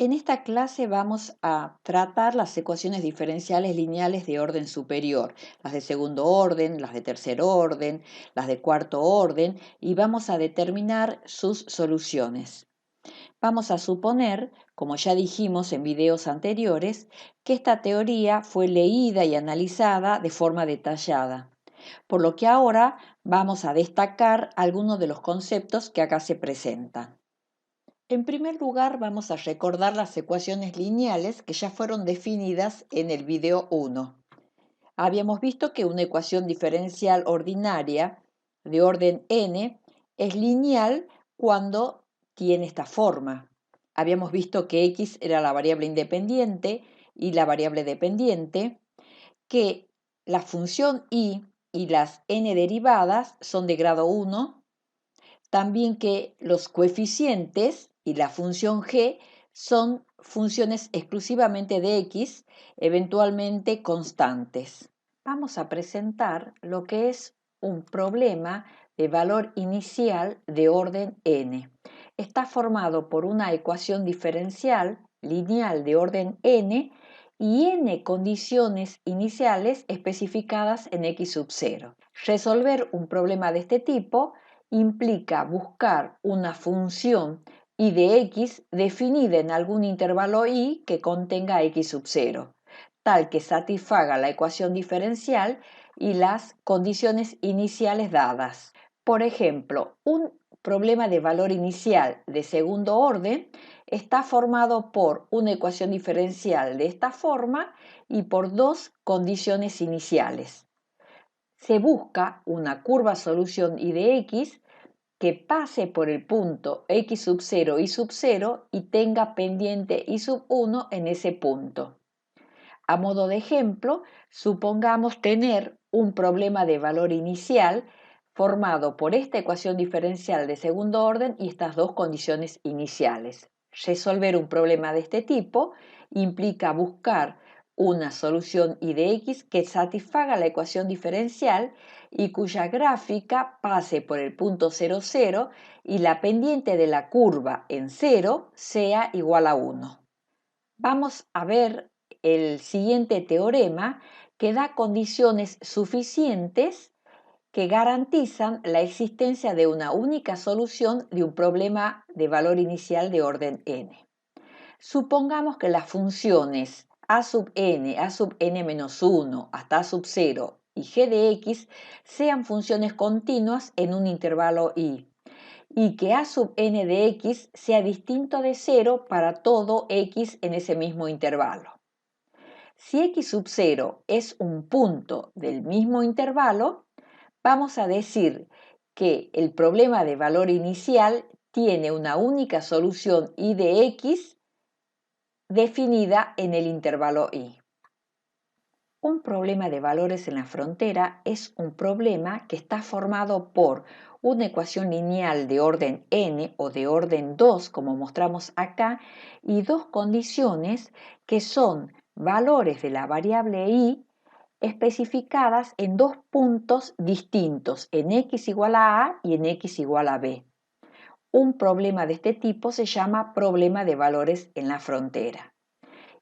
En esta clase vamos a tratar las ecuaciones diferenciales lineales de orden superior, las de segundo orden, las de tercer orden, las de cuarto orden, y vamos a determinar sus soluciones. Vamos a suponer, como ya dijimos en videos anteriores, que esta teoría fue leída y analizada de forma detallada, por lo que ahora vamos a destacar algunos de los conceptos que acá se presentan. En primer lugar, vamos a recordar las ecuaciones lineales que ya fueron definidas en el video 1. Habíamos visto que una ecuación diferencial ordinaria de orden n es lineal cuando tiene esta forma. Habíamos visto que x era la variable independiente y la variable dependiente, que la función y las n derivadas son de grado 1, también que los coeficientes y la función g son funciones exclusivamente de x, eventualmente constantes. Vamos a presentar lo que es un problema de valor inicial de orden n. Está formado por una ecuación diferencial lineal de orden n y n condiciones iniciales especificadas en x sub 0. Resolver un problema de este tipo implica buscar una función y de x definida en algún intervalo y que contenga x sub 0, tal que satisfaga la ecuación diferencial y las condiciones iniciales dadas. Por ejemplo, un problema de valor inicial de segundo orden está formado por una ecuación diferencial de esta forma y por dos condiciones iniciales. Se busca una curva solución y de x que pase por el punto x sub 0 y sub 0 y tenga pendiente y sub 1 en ese punto. A modo de ejemplo, supongamos tener un problema de valor inicial formado por esta ecuación diferencial de segundo orden y estas dos condiciones iniciales. Resolver un problema de este tipo implica buscar una solución y de x que satisfaga la ecuación diferencial y cuya gráfica pase por el punto 0, 0 y la pendiente de la curva en 0 sea igual a 1. Vamos a ver el siguiente teorema que da condiciones suficientes que garantizan la existencia de una única solución de un problema de valor inicial de orden n. Supongamos que las funciones a sub n menos 1 hasta a sub 0 y g de x sean funciones continuas en un intervalo y que a sub n de x sea distinto de 0 para todo x en ese mismo intervalo. Si x sub 0 es un punto del mismo intervalo, vamos a decir que el problema de valor inicial tiene una única solución y de x definida en el intervalo y. Un problema de valores en la frontera es un problema que está formado por una ecuación lineal de orden n o de orden 2, como mostramos acá, y dos condiciones que son valores de la variable y especificadas en dos puntos distintos, en x igual a y en x igual a b. Un problema de este tipo se llama problema de valores en la frontera.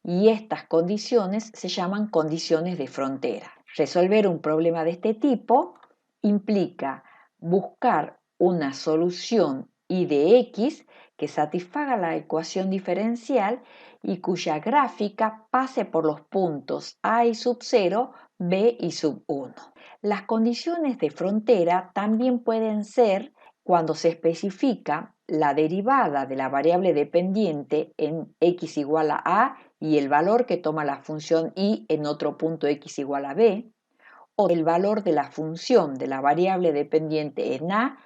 Y estas condiciones se llaman condiciones de frontera. Resolver un problema de este tipo implica buscar una solución y de x que satisfaga la ecuación diferencial y cuya gráfica pase por los puntos a y sub 0, b y sub 1. Las condiciones de frontera también pueden ser cuando se especifica la derivada de la variable dependiente en x igual a y el valor que toma la función y en otro punto x igual a b, o el valor de la función de la variable dependiente en a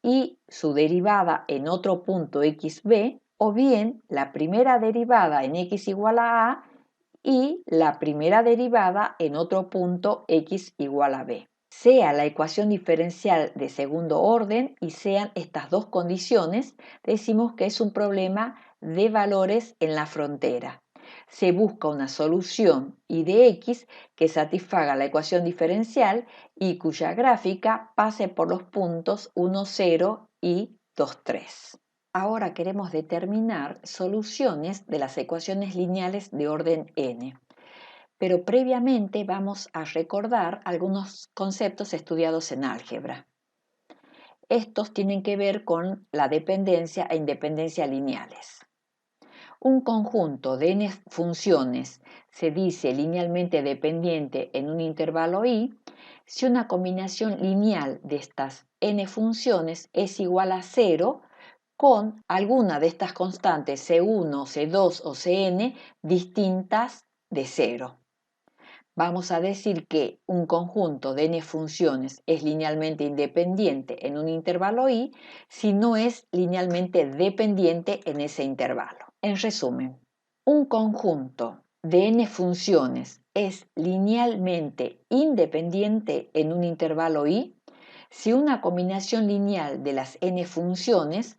y su derivada en otro punto xb, o bien la primera derivada en x igual a y la primera derivada en otro punto x igual a b. Sea la ecuación diferencial de segundo orden y sean estas dos condiciones, decimos que es un problema de valores en la frontera. Se busca una solución y de x que satisfaga la ecuación diferencial y cuya gráfica pase por los puntos 1, 0 y 2, 3. Ahora queremos determinar soluciones de las ecuaciones lineales de orden n, pero previamente vamos a recordar algunos conceptos estudiados en álgebra. Estos tienen que ver con la dependencia e independencia lineales. Un conjunto de n funciones se dice linealmente dependiente en un intervalo i si una combinación lineal de estas n funciones es igual a 0 con alguna de estas constantes C1, C2 o Cn distintas de 0. Vamos a decir que un conjunto de n funciones es linealmente independiente en un intervalo i si no es linealmente dependiente en ese intervalo. En resumen, un conjunto de n funciones es linealmente independiente en un intervalo i si una combinación lineal de las n funciones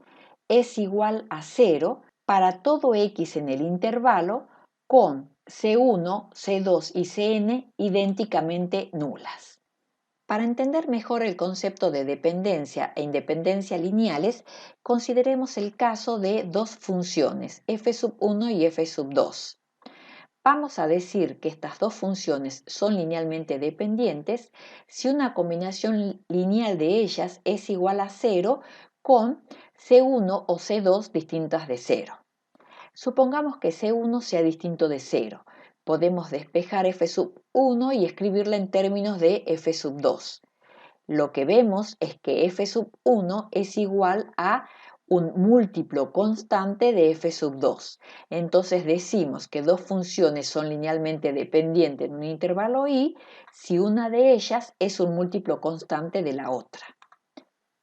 es igual a 0 para todo x en el intervalo con C1, C2 y Cn idénticamente nulas. Para entender mejor el concepto de dependencia e independencia lineales, consideremos el caso de dos funciones, f1 y f2. Vamos a decir que estas dos funciones son linealmente dependientes si una combinación lineal de ellas es igual a 0 con C1 o C2 distintas de 0. Supongamos que C1 sea distinto de 0. Podemos despejar f1 y escribirla en términos de f2. Lo que vemos es que f1 es igual a un múltiplo constante de f2. Entonces decimos que dos funciones son linealmente dependientes en un intervalo i si una de ellas es un múltiplo constante de la otra.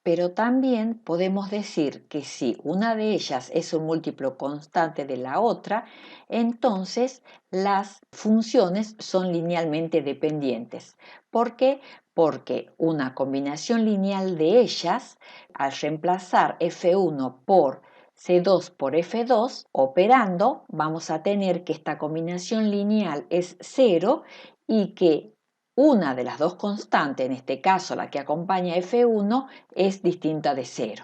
Pero también podemos decir que si una de ellas es un múltiplo constante de la otra, entonces las funciones son linealmente dependientes. ¿Por qué? Porque una combinación lineal de ellas, al reemplazar f1 por C2 por f2, operando, vamos a tener que esta combinación lineal es 0 y que una de las dos constantes, en este caso la que acompaña f1, es distinta de 0,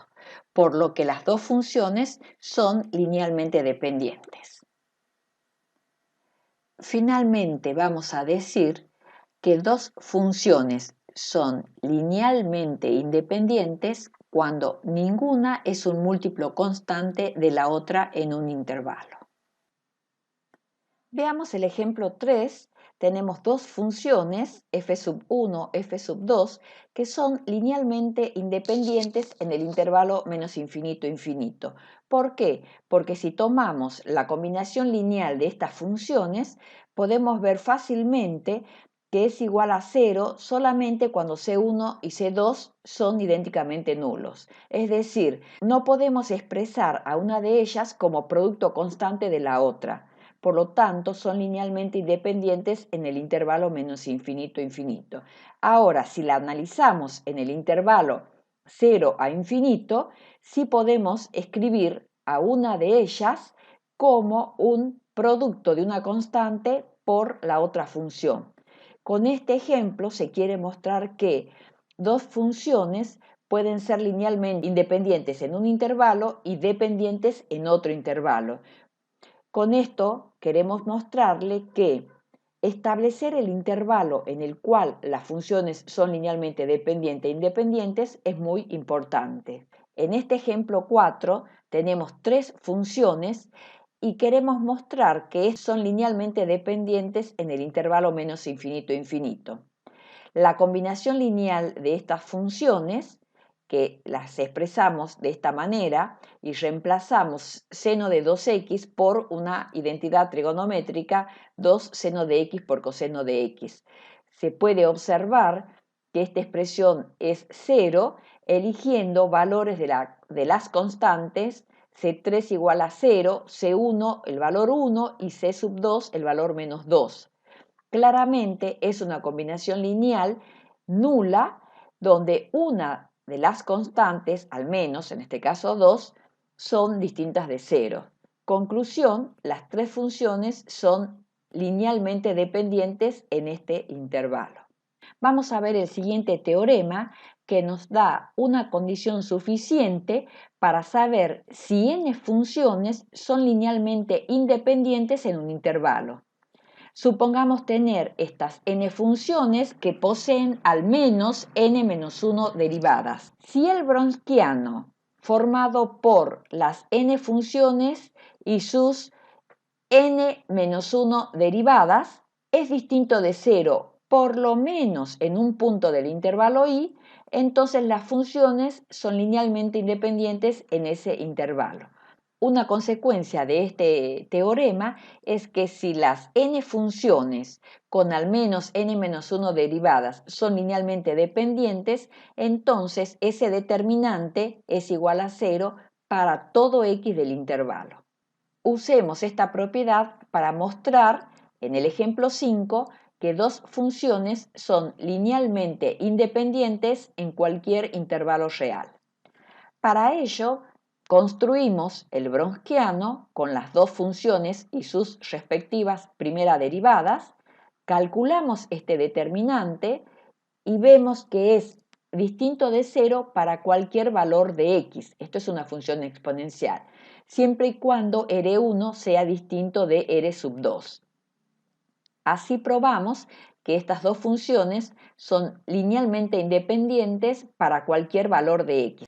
por lo que las dos funciones son linealmente dependientes. Finalmente vamos a decir que dos funciones son linealmente independientes cuando ninguna es un múltiplo constante de la otra en un intervalo. Veamos el ejemplo 3. Tenemos dos funciones, f1, f2, que son linealmente independientes en el intervalo menos infinito infinito. ¿Por qué? Porque si tomamos la combinación lineal de estas funciones, podemos ver fácilmente que es igual a 0 solamente cuando C1 y C2 son idénticamente nulos. Es decir, no podemos expresar a una de ellas como producto constante de la otra. Por lo tanto, son linealmente independientes en el intervalo menos infinito infinito. Ahora, si la analizamos en el intervalo 0 a infinito, sí podemos escribir a una de ellas como un producto de una constante por la otra función. Con este ejemplo se quiere mostrar que dos funciones pueden ser linealmente independientes en un intervalo y dependientes en otro intervalo. Con esto queremos mostrarle que establecer el intervalo en el cual las funciones son linealmente dependientes e independientes es muy importante. En este ejemplo 4 tenemos tres funciones y queremos mostrar que son linealmente dependientes en el intervalo menos infinito infinito. La combinación lineal de estas funciones, que las expresamos de esta manera y reemplazamos seno de 2x por una identidad trigonométrica 2 seno de x por coseno de x. Se puede observar que esta expresión es 0 eligiendo valores de las constantes C3 igual a 0, C1 el valor 1 y C2 el valor menos 2. Claramente es una combinación lineal nula donde una de las constantes, al menos en este caso 2, son distintas de 0. Conclusión, las tres funciones son linealmente dependientes en este intervalo. Vamos a ver el siguiente teorema que nos da una condición suficiente para saber si n funciones son linealmente independientes en un intervalo. Supongamos tener estas n funciones que poseen al menos n-1 derivadas. Si el Wronskiano formado por las n funciones y sus n-1 derivadas es distinto de 0 por lo menos en un punto del intervalo i, entonces las funciones son linealmente independientes en ese intervalo. Una consecuencia de este teorema es que si las n funciones con al menos n-1 derivadas son linealmente dependientes, entonces ese determinante es igual a 0 para todo x del intervalo. Usemos esta propiedad para mostrar en el ejemplo 5 que dos funciones son linealmente independientes en cualquier intervalo real. Para ello, construimos el Wronskiano con las dos funciones y sus respectivas primeras derivadas, calculamos este determinante y vemos que es distinto de 0 para cualquier valor de x. Esto es una función exponencial, siempre y cuando R1 sea distinto de R2. Así probamos que estas dos funciones son linealmente independientes para cualquier valor de x.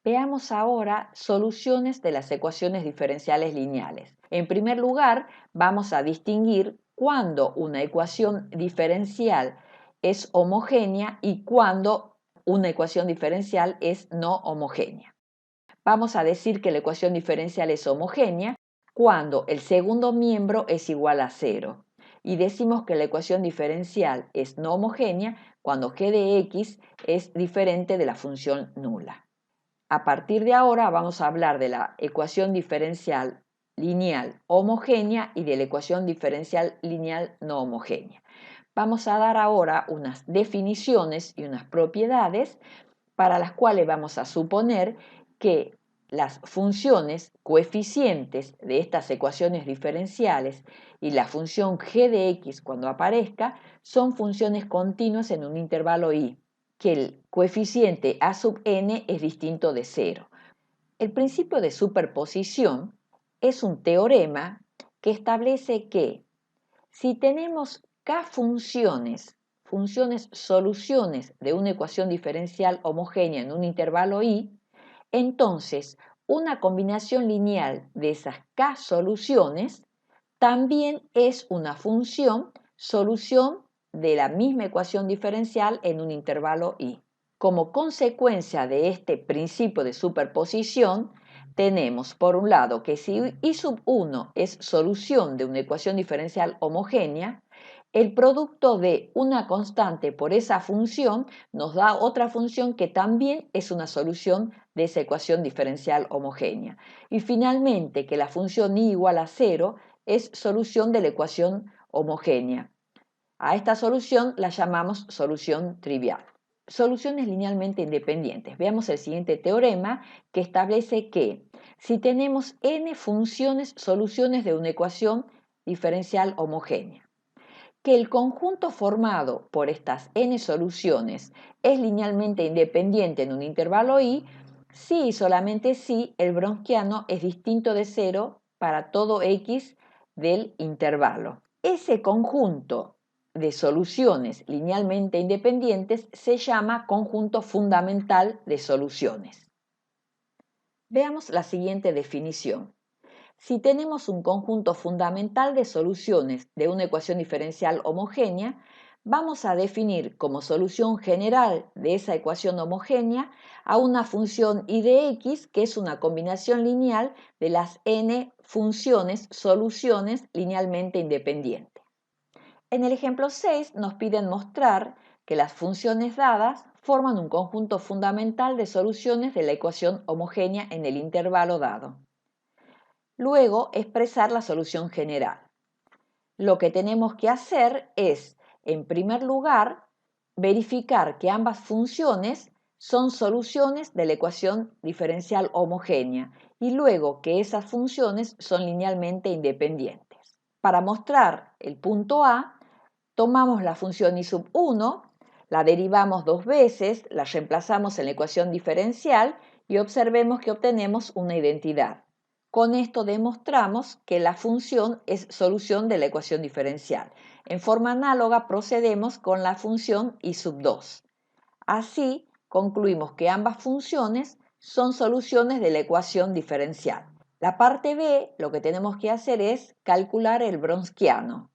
Veamos ahora soluciones de las ecuaciones diferenciales lineales. En primer lugar, vamos a distinguir cuándo una ecuación diferencial es homogénea y cuándo una ecuación diferencial es no homogénea. Vamos a decir que la ecuación diferencial es homogénea cuando el segundo miembro es igual a 0. Y decimos que la ecuación diferencial es no homogénea cuando g de x es diferente de la función nula. A partir de ahora vamos a hablar de la ecuación diferencial lineal homogénea y de la ecuación diferencial lineal no homogénea. Vamos a dar ahora unas definiciones y unas propiedades para las cuales vamos a suponer que las funciones coeficientes de estas ecuaciones diferenciales y la función g de x cuando aparezca son funciones continuas en un intervalo i, que el coeficiente a sub n es distinto de 0. El principio de superposición es un teorema que establece que si tenemos k funciones soluciones de una ecuación diferencial homogénea en un intervalo i, entonces una combinación lineal de esas k soluciones también es una función solución de la misma ecuación diferencial en un intervalo i. Como consecuencia de este principio de superposición, tenemos por un lado que si i sub 1 es solución de una ecuación diferencial homogénea, el producto de una constante por esa función nos da otra función que también es una solución de esa ecuación diferencial homogénea. Y finalmente que la función i igual a 0 es solución de la ecuación homogénea. A esta solución la llamamos solución trivial. Soluciones linealmente independientes. Veamos el siguiente teorema que establece que si tenemos n funciones soluciones de una ecuación diferencial homogénea, que el conjunto formado por estas n soluciones es linealmente independiente en un intervalo i, si y solamente si el Wronskiano es distinto de 0 para todo x del intervalo. Ese conjunto de soluciones linealmente independientes se llama conjunto fundamental de soluciones. Veamos la siguiente definición. Si tenemos un conjunto fundamental de soluciones de una ecuación diferencial homogénea, vamos a definir como solución general de esa ecuación homogénea a una función i de x que es una combinación lineal de las n funciones soluciones linealmente independientes. En el ejemplo 6 nos piden mostrar que las funciones dadas forman un conjunto fundamental de soluciones de la ecuación homogénea en el intervalo dado. Luego, expresar la solución general. Lo que tenemos que hacer es, en primer lugar, verificar que ambas funciones son soluciones de la ecuación diferencial homogénea y luego que esas funciones son linealmente independientes. Para mostrar el punto A, tomamos la función i sub 1 La derivamos 2 veces, la reemplazamos en la ecuación diferencial y observemos que obtenemos una identidad. Con esto demostramos que la función es solución de la ecuación diferencial. En forma análoga procedemos con la función y sub 2. Así, concluimos que ambas funciones son soluciones de la ecuación diferencial. La parte B, lo que tenemos que hacer es calcular el Wronskiano.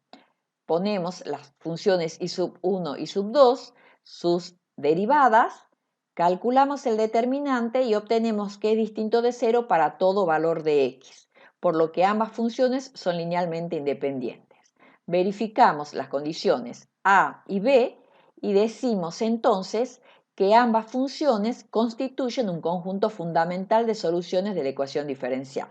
Ponemos las funciones y sub 1 y sub 2, sus derivadas, calculamos el determinante y obtenemos que es distinto de 0 para todo valor de x, por lo que ambas funciones son linealmente independientes. Verificamos las condiciones A y B y decimos entonces que ambas funciones constituyen un conjunto fundamental de soluciones de la ecuación diferencial.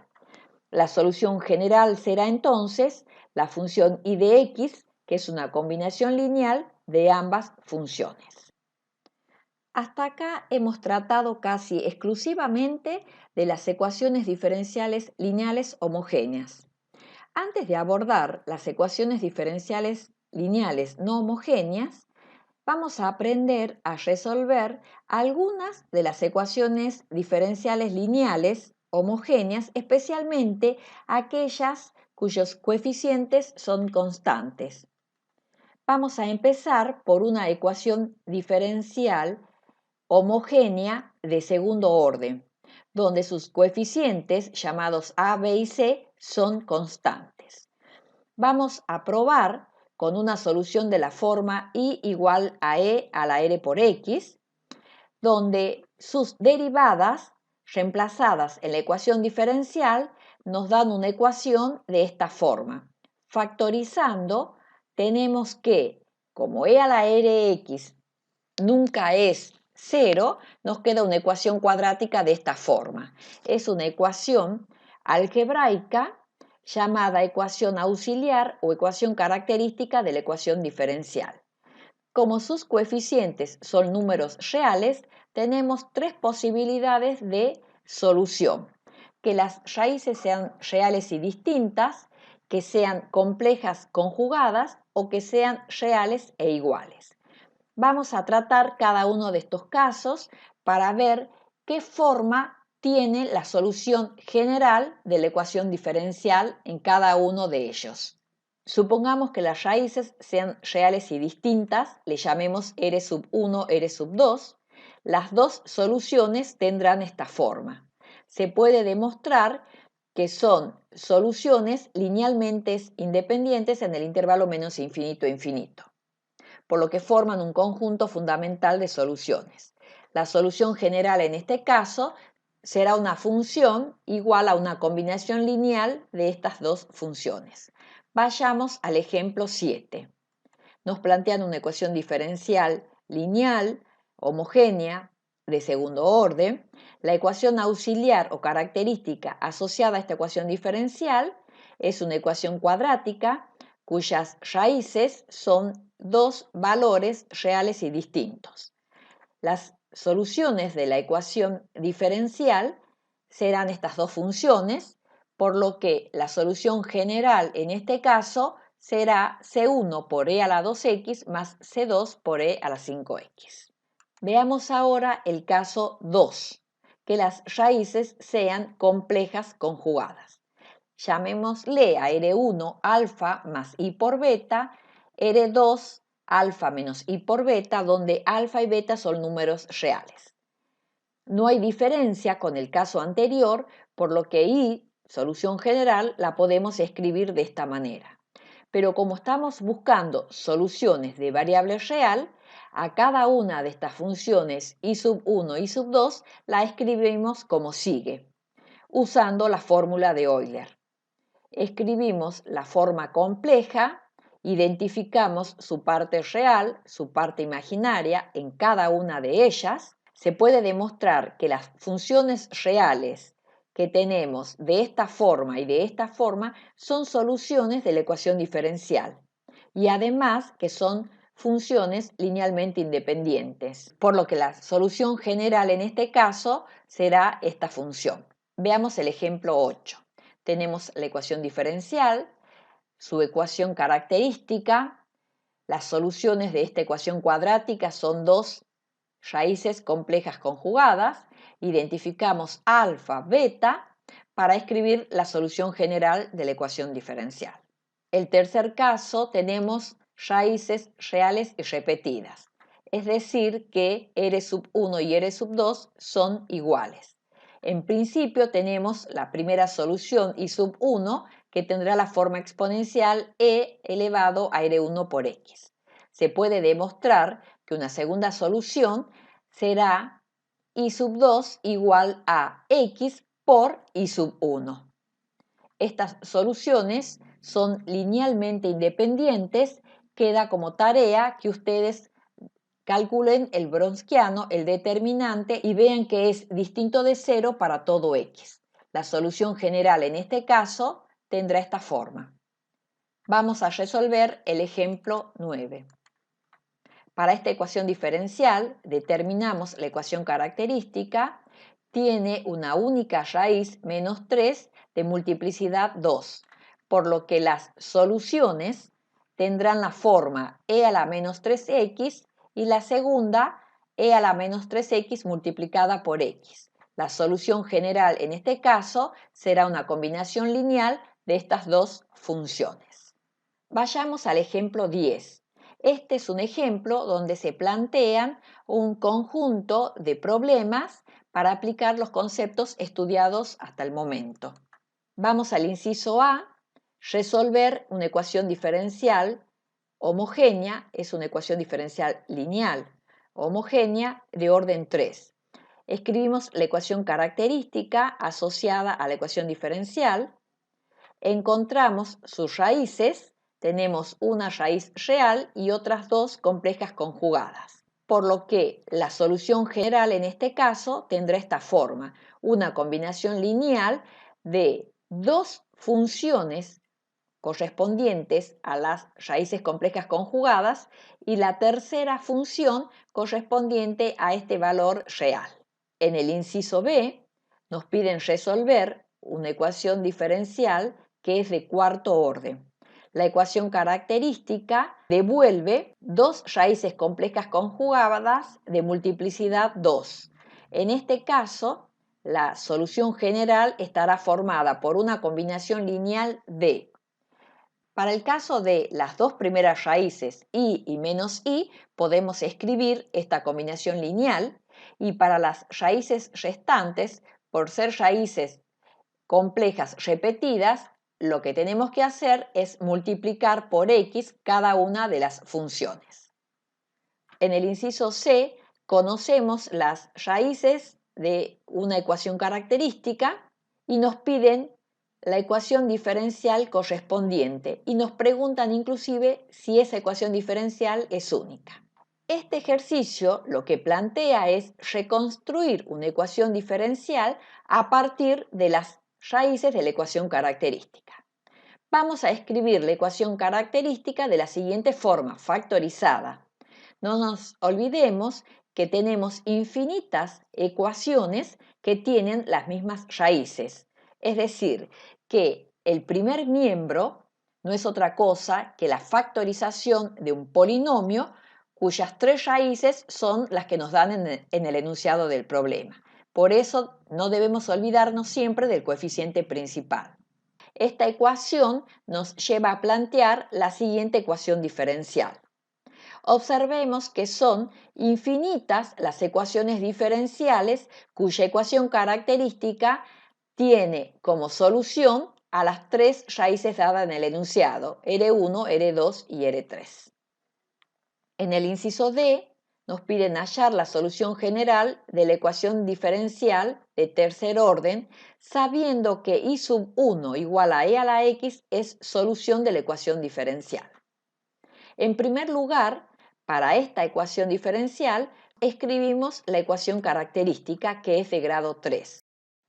La solución general será entonces la función y de x, que es una combinación lineal de ambas funciones. Hasta acá hemos tratado casi exclusivamente de las ecuaciones diferenciales lineales homogéneas. Antes de abordar las ecuaciones diferenciales lineales no homogéneas, vamos a aprender a resolver algunas de las ecuaciones diferenciales lineales homogéneas, especialmente aquellas cuyos coeficientes son constantes. Vamos a empezar por una ecuación diferencial homogénea de segundo orden, donde sus coeficientes, llamados A, B y C, son constantes. Vamos a probar con una solución de la forma y igual a e a la r por x, donde sus derivadas reemplazadas en la ecuación diferencial nos dan una ecuación de esta forma. Factorizando, tenemos que, como e a la rx nunca es 0, nos queda una ecuación cuadrática de esta forma. Es una ecuación algebraica llamada ecuación auxiliar o ecuación característica de la ecuación diferencial. Como sus coeficientes son números reales, tenemos 3 posibilidades de solución. Que las raíces sean reales y distintas, que sean complejas conjugadas o que sean reales e iguales. Vamos a tratar cada uno de estos casos para ver qué forma tiene la solución general de la ecuación diferencial en cada uno de ellos. Supongamos que las raíces sean reales y distintas, le llamemos r sub 1, r sub 2. Las dos soluciones tendrán esta forma. Se puede demostrar que son soluciones linealmente independientes en el intervalo menos infinito a infinito, por lo que forman un conjunto fundamental de soluciones. La solución general en este caso será una función igual a una combinación lineal de estas dos funciones. Vayamos al ejemplo 7. Nos plantean una ecuación diferencial lineal, homogénea, de segundo orden. La ecuación auxiliar o característica asociada a esta ecuación diferencial es una ecuación cuadrática cuyas raíces son dos valores reales y distintos. Las soluciones de la ecuación diferencial serán estas dos funciones, por lo que la solución general en este caso será C1 por e a la 2x más C2 por e a la 5x. Veamos ahora el caso 2, que las raíces sean complejas conjugadas. Llamémosle a R1 alfa más I por beta, R2 alfa menos I por beta, donde alfa y beta son números reales. No hay diferencia con el caso anterior, por lo que I, solución general, la podemos escribir de esta manera. Pero como estamos buscando soluciones de variable real, a cada una de estas funciones I sub 1 y sub 2 la escribimos como sigue, usando la fórmula de Euler. Escribimos la forma compleja, identificamos su parte real, su parte imaginaria en cada una de ellas. Se puede demostrar que las funciones reales que tenemos de esta forma y de esta forma son soluciones de la ecuación diferencial y además que son funciones linealmente independientes, por lo que la solución general en este caso será esta función. Veamos el ejemplo 8. Tenemos la ecuación diferencial, su ecuación característica, Las soluciones de esta ecuación cuadrática son dos raíces complejas conjugadas. Identificamos alfa, beta para escribir la solución general de la ecuación diferencial. El tercer caso tenemos raíces reales y repetidas, es decir que r sub 1 y r sub 2 son iguales. En principio tenemos la primera solución y sub 1 que tendrá la forma exponencial e elevado a r1 por x. Se puede demostrar que una segunda solución será y sub 2 igual a x por y sub 1. Estas soluciones son linealmente independientes. Queda como tarea que ustedes calculen el Wronskiano, el determinante, y vean que es distinto de 0 para todo x. La solución general en este caso tendrá esta forma. Vamos a resolver el ejemplo 9. Para esta ecuación diferencial, determinamos la ecuación característica. Tiene una única raíz menos 3 de multiplicidad 2, por lo que las soluciones tendrán la forma e a la menos 3x y la segunda e a la menos 3x multiplicada por x. La solución general en este caso será una combinación lineal de estas dos funciones. Vayamos al ejemplo 10. Este es un ejemplo donde se plantean un conjunto de problemas para aplicar los conceptos estudiados hasta el momento. Vamos al inciso A, resolver una ecuación diferencial homogénea, es una ecuación diferencial lineal homogénea de orden 3. Escribimos la ecuación característica asociada a la ecuación diferencial, encontramos sus raíces, tenemos una raíz real y otras dos complejas conjugadas, por lo que la solución general en este caso tendrá esta forma, una combinación lineal de dos funciones correspondientes a las raíces complejas conjugadas y la tercera función correspondiente a este valor real. En el inciso B nos piden resolver una ecuación diferencial que es de cuarto orden. La ecuación característica devuelve dos raíces complejas conjugadas de multiplicidad 2. En este caso, la solución general estará formada por una combinación lineal de. Para el caso de las dos primeras raíces i y menos i, podemos escribir esta combinación lineal, y para las raíces restantes, por ser raíces complejas repetidas, lo que tenemos que hacer es multiplicar por x cada una de las funciones. En el inciso C conocemos las raíces de una ecuación característica y nos piden la ecuación diferencial correspondiente y nos preguntan inclusive si esa ecuación diferencial es única. Este ejercicio lo que plantea es reconstruir una ecuación diferencial a partir de las raíces de la ecuación característica. Vamos a escribir la ecuación característica de la siguiente forma, factorizada. No nos olvidemos que tenemos infinitas ecuaciones que tienen las mismas raíces. Es decir, que el primer miembro no es otra cosa que la factorización de un polinomio cuyas tres raíces son las que nos dan en el enunciado del problema. Por eso no debemos olvidarnos siempre del coeficiente principal. Esta ecuación nos lleva a plantear la siguiente ecuación diferencial. Observemos que son infinitas las ecuaciones diferenciales cuya ecuación característica tiene como solución a las tres raíces dadas en el enunciado, R1, R2 y R3. En el inciso D nos piden hallar la solución general de la ecuación diferencial de tercer orden, sabiendo que i sub 1 igual a e a la x es solución de la ecuación diferencial. En primer lugar, para esta ecuación diferencial, escribimos la ecuación característica que es de grado 3.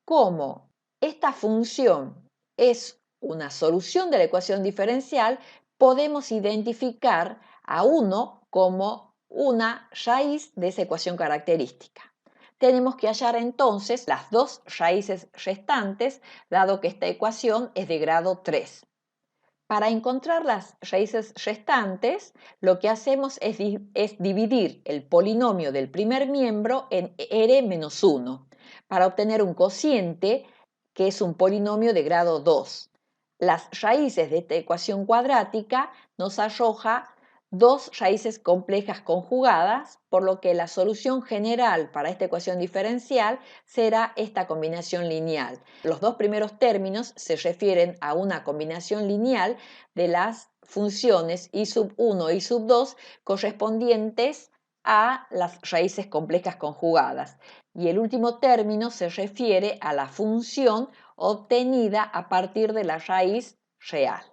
Como esta función es una solución de la ecuación diferencial, podemos identificar a 1 como una raíz de esa ecuación característica. Tenemos que hallar entonces las dos raíces restantes, dado que esta ecuación es de grado 3. Para encontrar las raíces restantes, lo que hacemos es dividir el polinomio del primer miembro en r-1 para obtener un cociente que es un polinomio de grado 2. Las raíces de esta ecuación cuadrática nos arroja dos raíces complejas conjugadas, por lo que la solución general para esta ecuación diferencial será esta combinación lineal. Los dos primeros términos se refieren a una combinación lineal de las funciones y sub 1 y sub 2 correspondientes a las raíces complejas conjugadas. Y el último término se refiere a la función obtenida a partir de la raíz real.